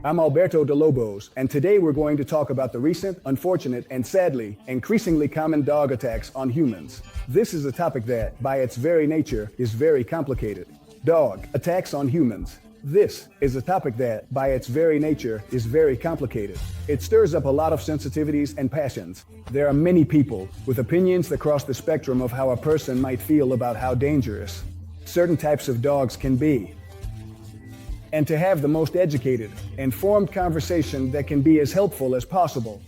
I'm Alberto de Lobos, and today we're going to talk about the recent, unfortunate, and sadly, increasingly common dog attacks on humans. This is a topic that, by its very nature, is very complicated. Dog attacks on humans. This is a topic that, by its very nature, is very complicated. It stirs up a lot of sensitivities and passions. There are many people with opinions that cross the spectrum of how a person might feel about how dangerous certain types of dogs can be. And to have the most educated, informed conversation that can be as helpful as possible,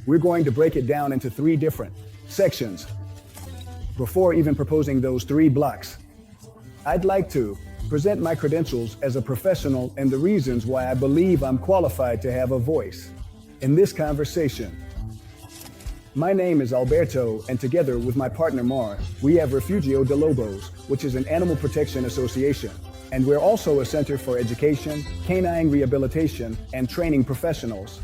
we're going to break it down into 3 different sections. Before even proposing those 3 blocks, I'd like to present my credentials as a professional and the reasons why I believe I'm qualified to have a voice in this conversation. My name is Alberto, and together with my partner Mar, we have Refugio de Lobos, which is an animal protection association. And we're also a center for education, canine rehabilitation, and training professionals.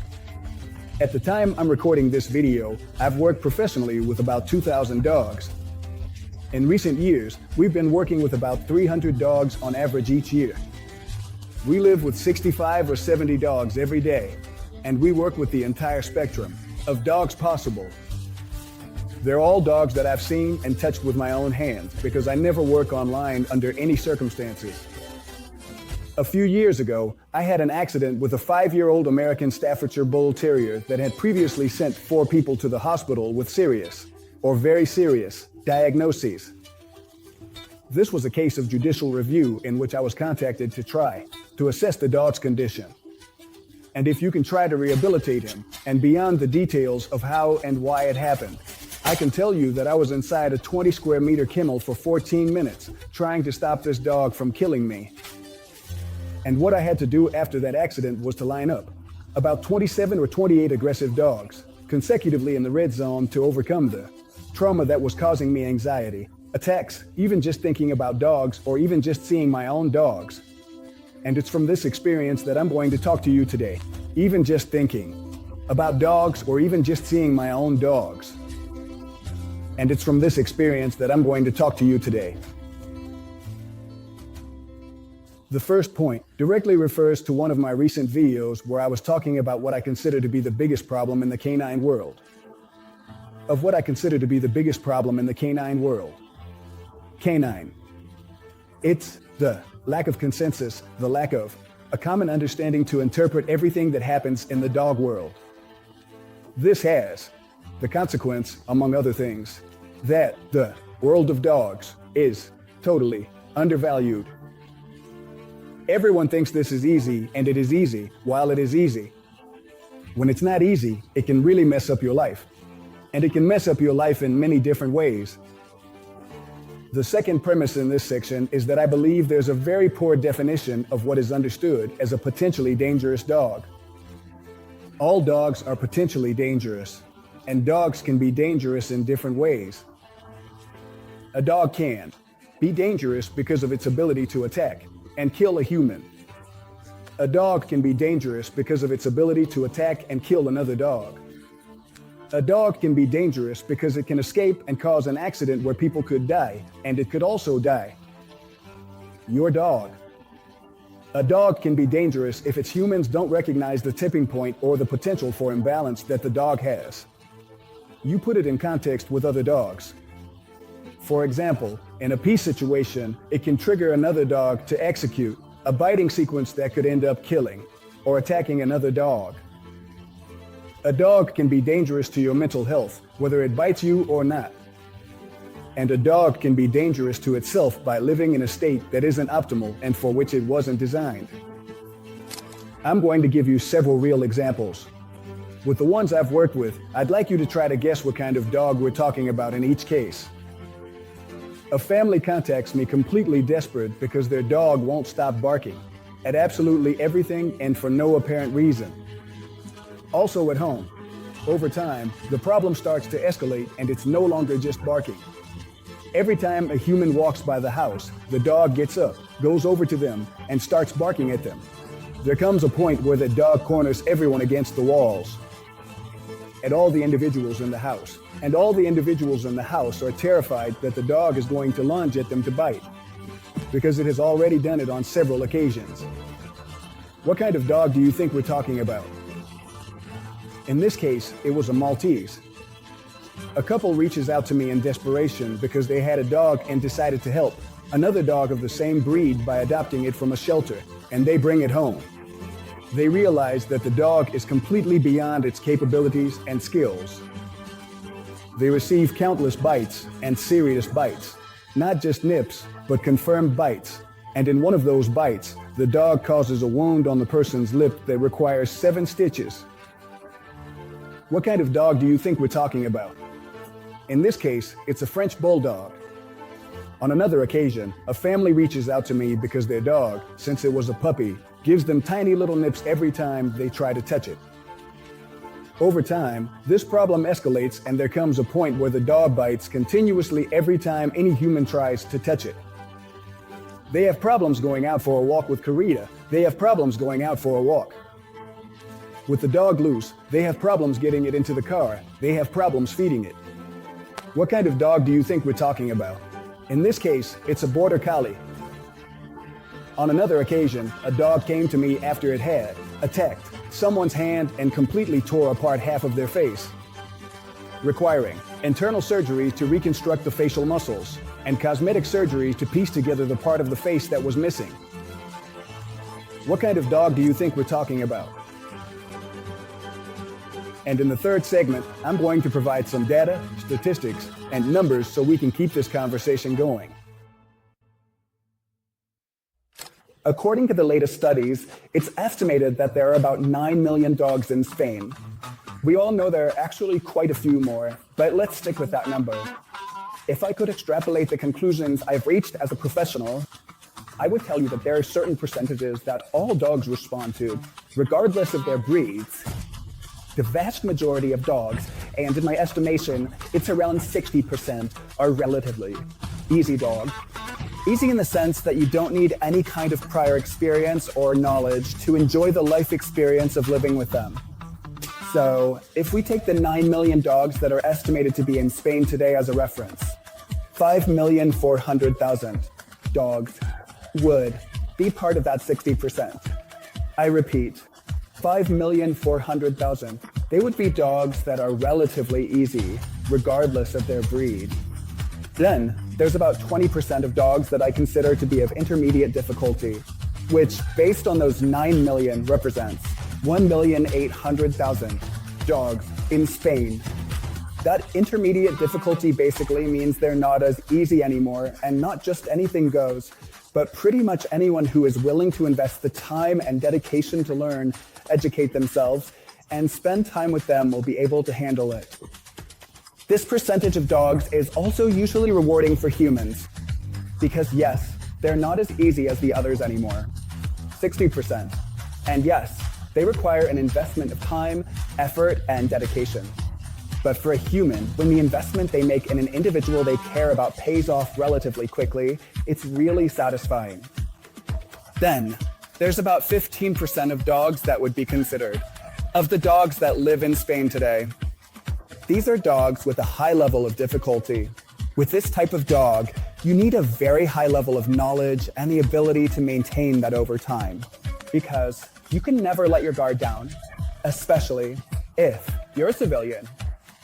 At the time I'm recording this video, I've worked professionally with about 2,000 dogs. In recent years, we've been working with about 300 dogs on average each year. We live with 65 or 70 dogs every day, and we work with the entire spectrum of dogs possible. They're all dogs that I've seen and touched with my own hands because I never work online under any circumstances. A few years ago, I had an accident with a 5-year-old American Staffordshire Bull Terrier that had previously sent 4 people to the hospital with serious or very serious diagnoses. This was a case of judicial review in which I was contacted to try to assess the dog's condition, and if you can try to rehabilitate him, and beyond the details of how and why it happened, I can tell you that I was inside a 20 square meter kennel for 14 minutes trying to stop this dog from killing me. And what I had to do after that accident was to line up about 27 or 28 aggressive dogs consecutively in the red zone to overcome the trauma that was causing me anxiety, attacks, even just thinking about dogs or even just seeing my own dogs. And it's from this experience that I'm going to talk to you today. Even just thinking about dogs or even just seeing my own dogs. And it's from this experience that I'm going to talk to you today. The first point directly refers to one of my recent videos where I was talking about what I consider to be the biggest problem in the canine world. Canine. It's the lack of consensus, the lack of a common understanding to interpret everything that happens in the dog world. This has the consequence, among other things, that the world of dogs is totally undervalued. Everyone thinks this is easy, and it is easy while it is easy. When it's not easy, it can really mess up your life. And it can mess up your life in many different ways. The second premise in this section is that I believe there's a very poor definition of what is understood as a potentially dangerous dog. All dogs are potentially dangerous, and dogs can be dangerous in different ways. A dog can be dangerous because of its ability to attack and kill a human. A dog can be dangerous because of its ability to attack and kill another dog. A dog can be dangerous because it can escape and cause an accident where people could die, and it could also die. Your dog. A dog can be dangerous if its humans don't recognize the tipping point or the potential for imbalance that the dog has. You put it in context with other dogs. For example, in a peace situation, it can trigger another dog to execute a biting sequence that could end up killing or attacking another dog. A dog can be dangerous to your mental health, whether it bites you or not. And a dog can be dangerous to itself by living in a state that isn't optimal and for which it wasn't designed. I'm going to give you several real examples. With the ones I've worked with, I'd like you to try to guess what kind of dog we're talking about in each case. A family contacts me completely desperate because their dog won't stop barking at absolutely everything and for no apparent reason. Also at home, over time, the problem starts to escalate and it's no longer just barking. Every time a human walks by the house, the dog gets up, goes over to them, and starts barking at them. There comes a point where the dog corners everyone against the walls, at all the individuals in the house. And all the individuals in the house are terrified that the dog is going to lunge at them to bite, because it has already done it on several occasions. What kind of dog do you think we're talking about? In this case, it was a Maltese. A couple reaches out to me in desperation because they had a dog and decided to help another dog of the same breed by adopting it from a shelter, and they bring it home. They realize that the dog is completely beyond its capabilities and skills. They receive countless bites and serious bites, not just nips, but confirmed bites. And in one of those bites, the dog causes a wound on the person's lip that requires 7 stitches. What kind of dog do you think we're talking about? In this case, it's a French bulldog. On another occasion, a family reaches out to me because their dog, since it was a puppy, gives them tiny little nips every time they try to touch it. Over time, this problem escalates and there comes a point where the dog bites continuously every time any human tries to touch it. They have problems going out for a walk with Karita. They have problems going out for a walk. With the dog loose, they have problems getting it into the car. They have problems feeding it. What kind of dog do you think we're talking about? In this case, it's a border collie. On another occasion, a dog came to me after it had attacked someone's hand and completely tore apart half of their face, requiring internal surgery to reconstruct the facial muscles and cosmetic surgery to piece together the part of the face that was missing. What kind of dog do you think we're talking about? And in the third segment, I'm going to provide some data, statistics, and numbers so we can keep this conversation going. According to the latest studies, it's estimated that there are about 9 million dogs in Spain. We all know there are actually quite a few more, but let's stick with that number. If I could extrapolate the conclusions I've reached as a professional, I would tell you that there are certain percentages that all dogs respond to, regardless of their breeds. The vast majority of dogs, and in my estimation, it's around 60%, are relatively easy dogs. Easy in the sense that you don't need any kind of prior experience or knowledge to enjoy the life experience of living with them. So, if we take the 9 million dogs that are estimated to be in Spain today as a reference, 5,400,000 dogs would be part of that 60%. I repeat, 5,400,000. They would be dogs that are relatively easy, regardless of their breed. Then, there's about 20% of dogs that I consider to be of intermediate difficulty, which, based on those 9 million, represents 1,800,000 dogs in Spain. That intermediate difficulty basically means they're not as easy anymore, and not just anything goes, but pretty much anyone who is willing to invest the time and dedication to learn, educate themselves, and spend time with them will be able to handle it. This percentage of dogs is also usually rewarding for humans, because yes, they're not as easy as the others anymore, 60%. And yes, they require an investment of time, effort, and dedication. But for a human, when the investment they make in an individual they care about pays off relatively quickly, it's really satisfying. Then, there's about 15% of dogs that would be considered. Of the dogs that live in Spain today, these are dogs with a high level of difficulty. With this type of dog, you need a very high level of knowledge and the ability to maintain that over time. Because you can never let your guard down, especially if you're a civilian.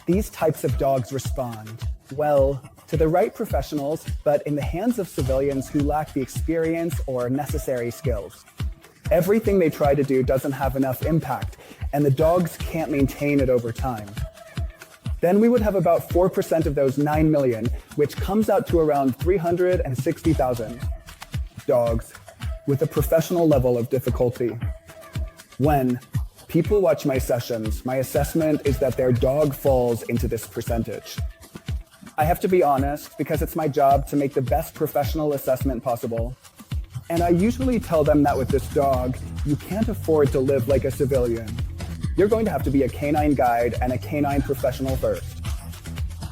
These types of dogs respond well to the right professionals, but in the hands of civilians who lack the experience or necessary skills. Everything they try to do doesn't have enough impact, and the dogs can't maintain it over time. Then we would have about 4% of those 9 million, which comes out to around 360,000 dogs with a professional level of difficulty. When people watch my sessions, my assessment is that their dog falls into this percentage. I have to be honest because it's my job to make the best professional assessment possible. And I usually tell them that with this dog, you can't afford to live like a civilian. You're going to have to be a canine guide and a canine professional first.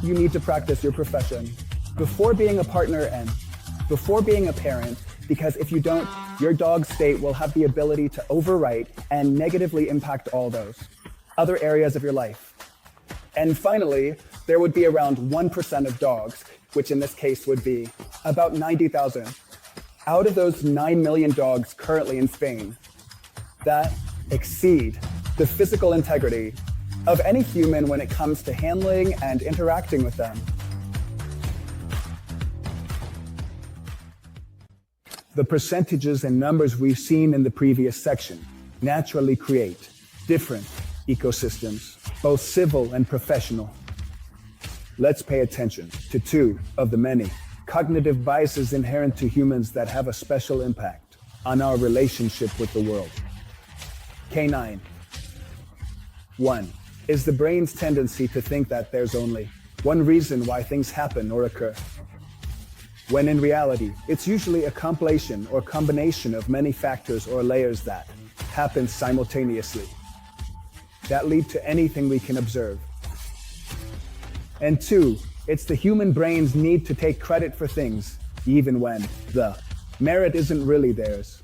You need to practice your profession before being a partner and before being a parent, because if you don't, your dog's state will have the ability to overwrite and negatively impact all those other areas of your life. And finally, there would be around 1% of dogs, which in this case would be about 90,000. Out of those 9 million dogs currently in Spain, that exceed the physical integrity of any human when it comes to handling and interacting with them. The percentages and numbers we've seen in the previous section naturally create different ecosystems, both civil and professional. Let's pay attention to two of the many cognitive biases inherent to humans that have a special impact on our relationship with the world. Canine. 1 is the brain's tendency to think that there's only one reason why things happen or occur, when in reality, it's usually a compilation or combination of many factors or layers that happen simultaneously, that lead to anything we can observe. And 2, it's the human brain's need to take credit for things, even when the merit isn't really theirs.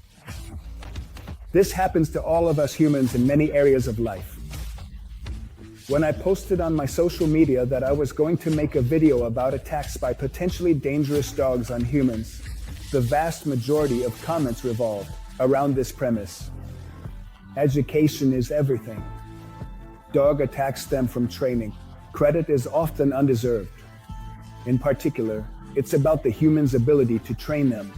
This happens to all of us humans in many areas of life. When I posted on my social media that I was going to make a video about attacks by potentially dangerous dogs on humans, the vast majority of comments revolved around this premise. Education is everything. Dog attacks stem from training. Credit is often undeserved. In particular, it's about the human's ability to train them.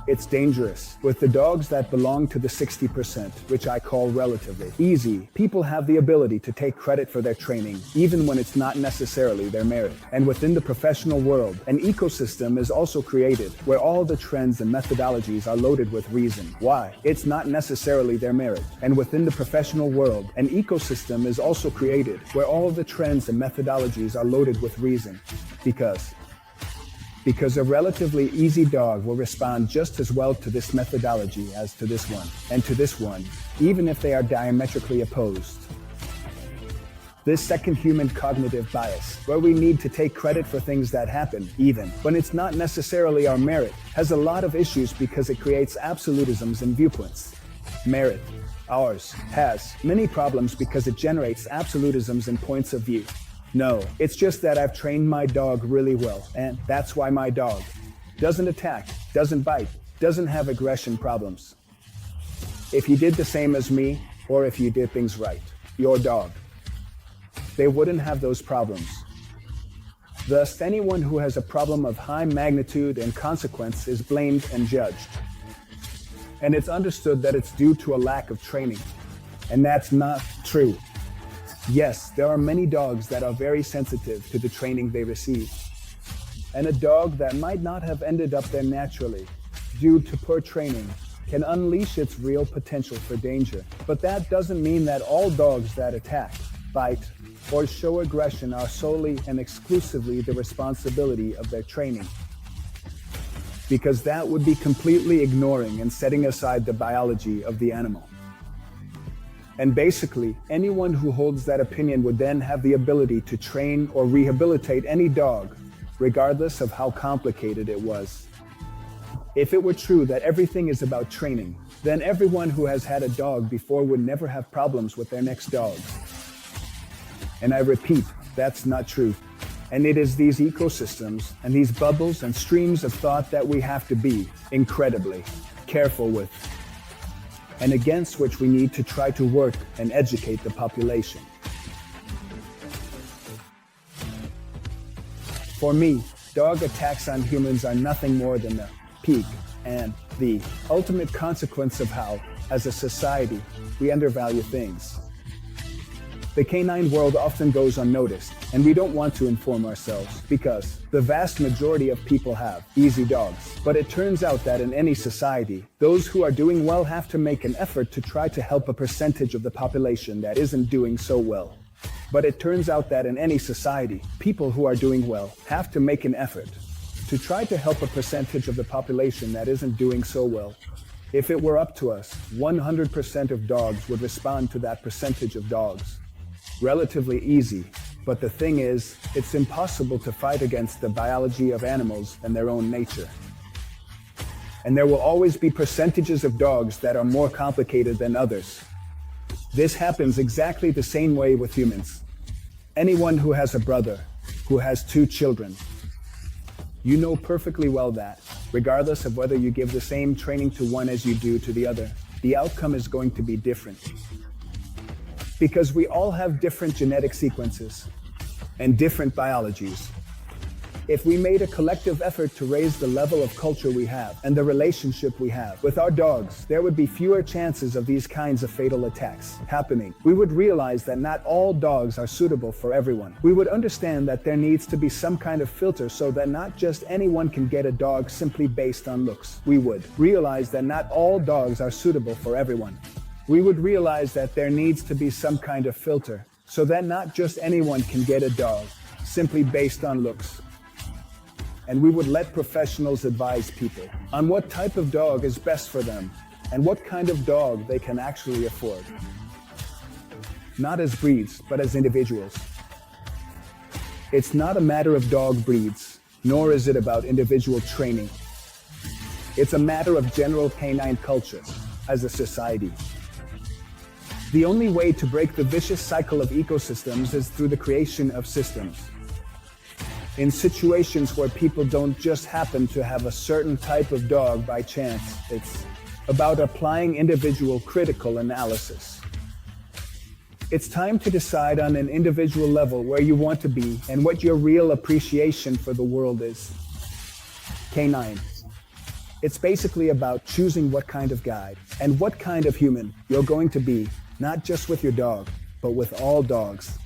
It's dangerous. With the dogs that belong to the 60%, which I call relatively easy, people have the ability to take credit for their training, even when it's not necessarily their merit. And within the professional world, an ecosystem is also created where all the trends and methodologies are loaded with reason why it's not necessarily their merit. And within the professional world, an ecosystem is also created where all the trends and methodologies are loaded with reason. Because a relatively easy dog will respond just as well to this methodology as to this one, and to this one, even if they are diametrically opposed. This second human cognitive bias, where we need to take credit for things that happen, even when it's not necessarily our merit, has a lot of issues because it creates absolutisms and viewpoints. Merit, ours, has many problems because it generates absolutisms and points of view. No, it's just that I've trained my dog really well, and that's why my dog doesn't attack, doesn't bite, doesn't have aggression problems. If you did the same as me, or if you did things right, your dog, they wouldn't have those problems. Thus, anyone who has a problem of high magnitude and consequence is blamed and judged. And it's understood that it's due to a lack of training. And that's not true. Yes, there are many dogs that are very sensitive to the training they receive. And a dog that might not have ended up there naturally, due to poor training, can unleash its real potential for danger. But that doesn't mean that all dogs that attack, bite, or show aggression are solely and exclusively the responsibility of their training. Because that would be completely ignoring and setting aside the biology of the animal. And basically, anyone who holds that opinion would then have the ability to train or rehabilitate any dog, regardless of how complicated it was. If it were true that everything is about training, then everyone who has had a dog before would never have problems with their next dog. And I repeat, that's not true. And it is these ecosystems and these bubbles and streams of thought that we have to be incredibly careful with, and against which we need to try to work and educate the population. For me, dog attacks on humans are nothing more than the peak and the ultimate consequence of how, as a society, we undervalue things. The canine world often goes unnoticed, and we don't want to inform ourselves because the vast majority of people have easy dogs. But it turns out that in any society, those who are doing well have to make an effort to try to help a percentage of the population that isn't doing so well. But it turns out that in any society, people who are doing well have to make an effort to try to help a percentage of the population that isn't doing so well. If it were up to us, 100% of dogs would respond to that percentage of dogs. Relatively easy, but the thing is, it's impossible to fight against the biology of animals and their own nature. And there will always be percentages of dogs that are more complicated than others. This happens exactly the same way with humans. Anyone who has a brother, who has 2 children, you know perfectly well that, regardless of whether you give the same training to one as you do to the other, the outcome is going to be different. Because we all have different genetic sequences and different biologies. If we made a collective effort to raise the level of culture we have and the relationship we have with our dogs, there would be fewer chances of these kinds of fatal attacks happening. We would realize that not all dogs are suitable for everyone. We would understand that there needs to be some kind of filter so that not just anyone can get a dog simply based on looks. We would realize that not all dogs are suitable for everyone. We would realize that there needs to be some kind of filter so that not just anyone can get a dog simply based on looks. And we would let professionals advise people on what type of dog is best for them and what kind of dog they can actually afford. Not as breeds, but as individuals. It's not a matter of dog breeds, nor is it about individual training. It's a matter of general canine culture as a society. The only way to break the vicious cycle of ecosystems is through the creation of systems. In situations where people don't just happen to have a certain type of dog by chance, it's about applying individual critical analysis. It's time to decide on an individual level where you want to be and what your real appreciation for the world is. Canine. It's basically about choosing what kind of guide and what kind of human you're going to be, not just with your dog, but with all dogs.